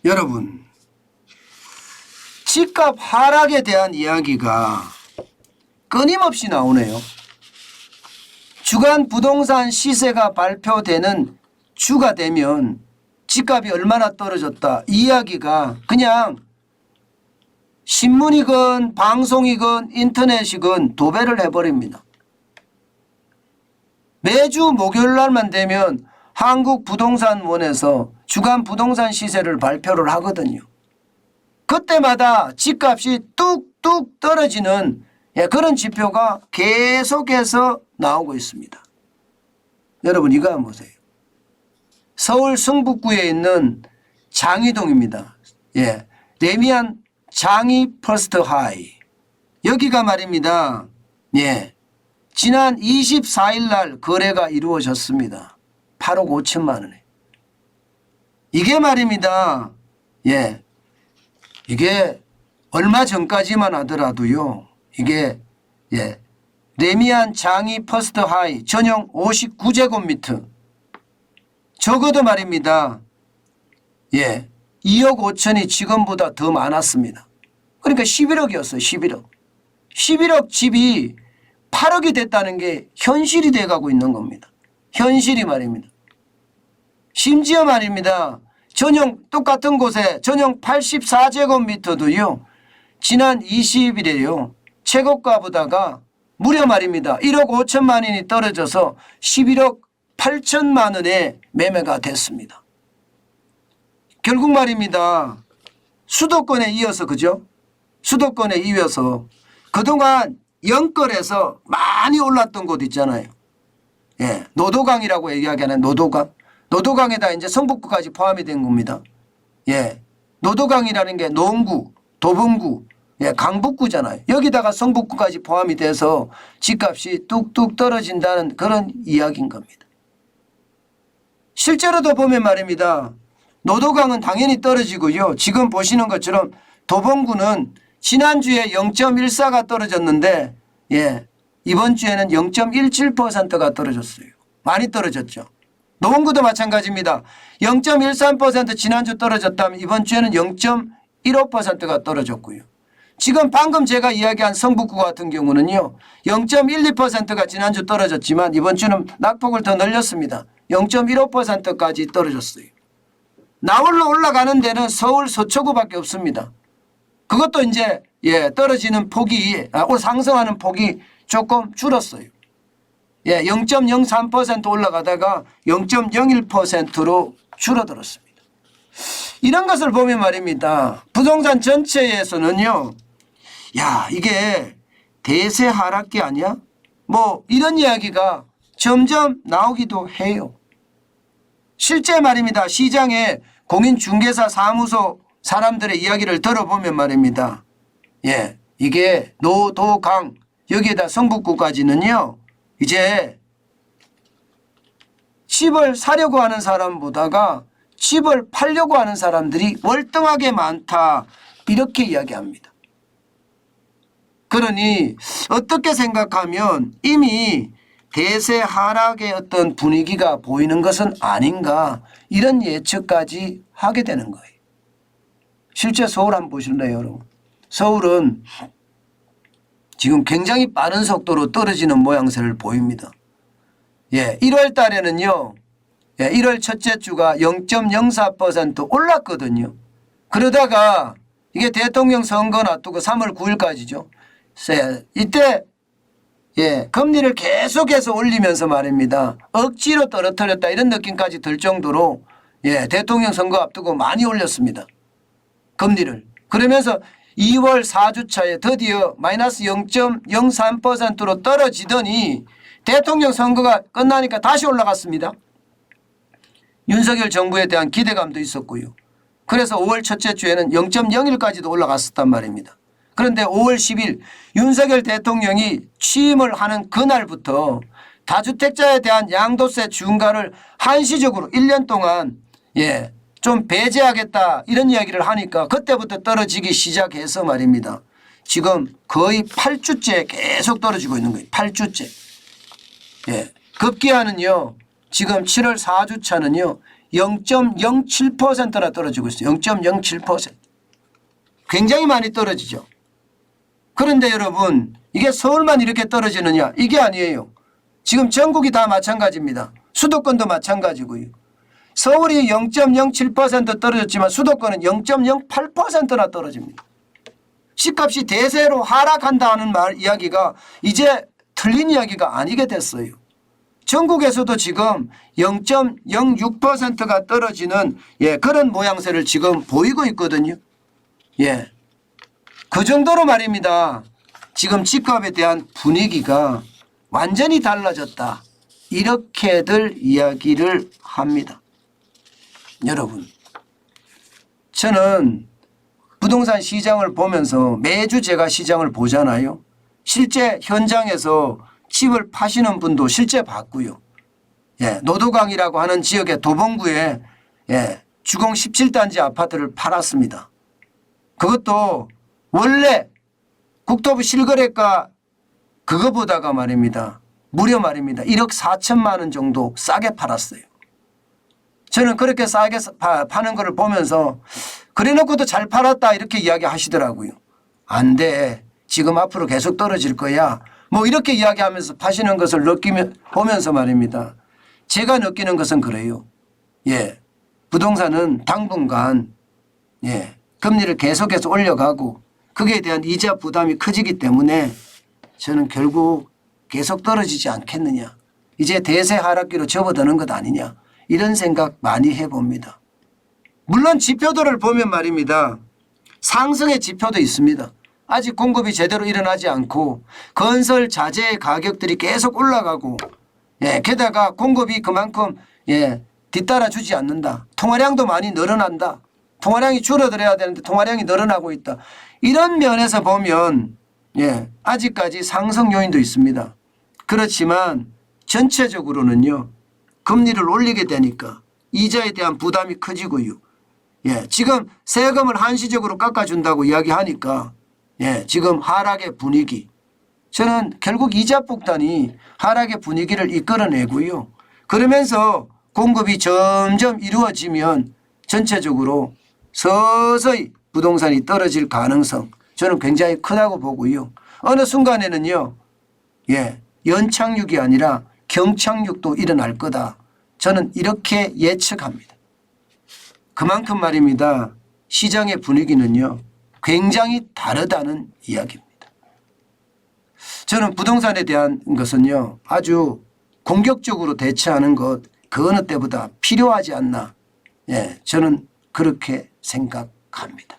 여러분, 집값 하락에 대한 이야기가 끊임없이 나오네요. 주간 부동산 시세가 발표되는 주가 되면 집값이 얼마나 떨어졌다 이야기가 그냥 신문이건 방송이건 인터넷이건 도배를 해버립니다. 매주 목요일 날만 되면 한국부동산원에서 주간 부동산 시세를 발표를 하거든요. 그때마다 집값이 뚝뚝 떨어지는 그런 지표가 계속해서 나오고 있습니다. 여러분 이거 한번 보세요. 서울 성북구에 있는 장이동입니다. 레미안 장이 퍼스트 하이. 여기가 말입니다. 지난 24일 날 거래가 이루어졌습니다. 8억 5천만 원에. 이게 말입니다. 이게 얼마 전까지만 하더라도요. 이게 레미안 장이 퍼스트 하이 전용 59제곱미터 적어도 말입니다. 2억 5천이 지금보다 더 많았습니다. 그러니까 11억이었어요. 11억. 11억 집이 8억이 됐다는 게 현실이 돼가고 있는 겁니다. 현실이 말입니다. 심지어 말입니다. 전용 똑같은 곳에 전용 84제곱미터도요. 지난 20일에요. 최고가보다가 무려 말입니다. 1억 5천만 원이 떨어져서 11억 8천만 원에 매매가 됐습니다. 결국 말입니다. 수도권에 이어서 그죠? 수도권에 이어서 그동안 영끌에서 많이 올랐던 곳 있잖아요. 노도강이라고 얘기하기에는 노도강. 노도강에다 이제 성북구까지 포함이 된 겁니다. 노도강이라는 게 노원구, 도봉구, 강북구잖아요. 여기다가 성북구까지 포함이 돼서 집값이 뚝뚝 떨어진다는 그런 이야기인 겁니다. 실제로도 보면 말입니다. 노도강은 당연히 떨어지고요. 지금 보시는 것처럼 도봉구는 지난주에 0.14가 떨어졌는데 이번 주에는 0.17%가 떨어졌어요. 많이 떨어졌죠. 노원구도 마찬가지입니다. 0.13% 지난주 떨어졌다면 이번 주에는 0.15%가 떨어졌고요. 지금 방금 제가 이야기한 성북구 같은 경우는요. 0.12%가 지난주 떨어졌지만 이번 주는 낙폭을 더 늘렸습니다. 0.15%까지 떨어졌어요. 나홀로 올라가는 데는 서울 서초구밖에 없습니다. 그것도 이제 떨어지는 폭이 상승하는 폭이 조금 줄었어요. 0.03% 올라가다가 0.01%로 줄어들었습니다. 이런 것을 보면 말입니다. 부동산 전체에서는요. 이게 대세 하락기 아니야? 뭐 이런 이야기가 점점 나오기도 해요. 실제 말입니다. 시장에 공인중개사 사무소 사람들의 이야기를 들어보면 말입니다. 이게 노도강 여기에다 성북구까지는요. 이제 집을 사려고 하는 사람보다가 집을 팔려고 하는 사람들이 월등하게 많다. 이렇게 이야기합니다. 그러니 어떻게 생각하면 이미 대세 하락의 어떤 분위기가 보이는 것은 아닌가 이런 예측까지 하게 되는 거예요. 실제 서울 한번 보실래요, 여러분? 서울은 지금 굉장히 빠른 속도로 떨어지는 모양새를 보입니다. 1월 달에는요. 1월 첫째 주가 0.04% 올랐거든요. 그러다가 이게 대통령 선거 놔두고 3월 9일까지죠. 이때 금리를 계속해서 올리면서 말입니다. 억지로 떨어뜨렸다 이런 느낌까지 들 정도로 대통령 선거 앞두고 많이 올렸습니다. 금리를. 그러면서 2월 4주차에 드디어 마이너스 0.03%로 떨어지더니 대통령 선거가 끝나니까 다시 올라갔습니다. 윤석열 정부에 대한 기대감도 있었고요. 그래서 5월 첫째 주에는 0.01까지도 올라갔었단 말입니다. 그런데 5월 10일 윤석열 대통령이 취임을 하는 그날부터 다주택자에 대한 양도세 중과를 한시적으로 1년 동안 좀 배제하겠다 이런 이야기를 하니까 그때부터 떨어지기 시작해서 말입니다. 지금 거의 8주째 계속 떨어지고 있는 거예요. 8주째. 급기야는요. 지금 7월 4주차는요. 0.07%나 떨어지고 있어요. 0.07%. 굉장히 많이 떨어지죠. 그런데 여러분 이게 서울만 이렇게 떨어지느냐? 이게 아니에요. 지금 전국이 다 마찬가지입니다. 수도권도 마찬가지고요. 서울이 0.07% 떨어졌지만 수도권은 0.08%나 떨어집니다. 집값이 대세로 하락한다는 이야기가 이제 틀린 이야기가 아니게 됐어요. 전국에서도 지금 0.06%가 떨어지는 그런 모양새를 지금 보이고 있거든요. 그 정도로 말입니다. 지금 집값에 대한 분위기가 완전히 달라졌다. 이렇게들 이야기를 합니다. 여러분, 저는 부동산 시장을 보면서 매주 제가 시장을 보잖아요. 실제 현장에서 집을 파시는 분도 실제 봤고요. 노도강이라고 하는 지역의 도봉구에 주공 17단지 아파트를 팔았습니다. 그것도 원래 국토부 실거래가 그거보다가 말입니다. 무려 말입니다. 1억 4천만 원 정도 싸게 팔았어요. 저는 그렇게 싸게 파는 것을 보면서 그래놓고도 잘 팔았다 이렇게 이야기하시더라고요. 안 돼. 지금 앞으로 계속 떨어질 거야. 뭐 이렇게 이야기하면서 파시는 것을 보면서 말입니다. 제가 느끼는 것은 그래요. 부동산은 당분간 금리를 계속해서 올려가고 거기에 대한 이자 부담이 커지기 때문에 저는 결국 계속 떨어지지 않겠느냐. 이제 대세 하락기로 접어드는 것 아니냐. 이런 생각 많이 해봅니다. 물론 지표들을 보면 말입니다. 상승의 지표도 있습니다. 아직 공급이 제대로 일어나지 않고 건설 자재의 가격들이 계속 올라가고 게다가 공급이 그만큼 뒤따라주지 않는다. 통화량도 많이 늘어난다. 통화량이 줄어들어야 되는데 통화량이 늘어나고 있다. 이런 면에서 보면 아직까지 상승 요인도 있습니다. 그렇지만 전체적으로는요. 금리를 올리게 되니까 이자에 대한 부담이 커지고요. 지금 세금을 한시적으로 깎아준다고 이야기하니까 지금 하락의 분위기. 저는 결국 이자 폭탄이 하락의 분위기를 이끌어내고요. 그러면서 공급이 점점 이루어지면 전체적으로 서서히 부동산이 떨어질 가능성 저는 굉장히 크다고 보고요. 어느 순간에는요. 연착륙이 아니라 경착륙도 일어날 거다. 저는 이렇게 예측합니다. 그만큼 말입니다. 시장의 분위기는요. 굉장히 다르다는 이야기입니다. 저는 부동산에 대한 것은요. 아주 공격적으로 대처하는 것 그 어느 때보다 필요하지 않나. 저는 그렇게 생각합니다.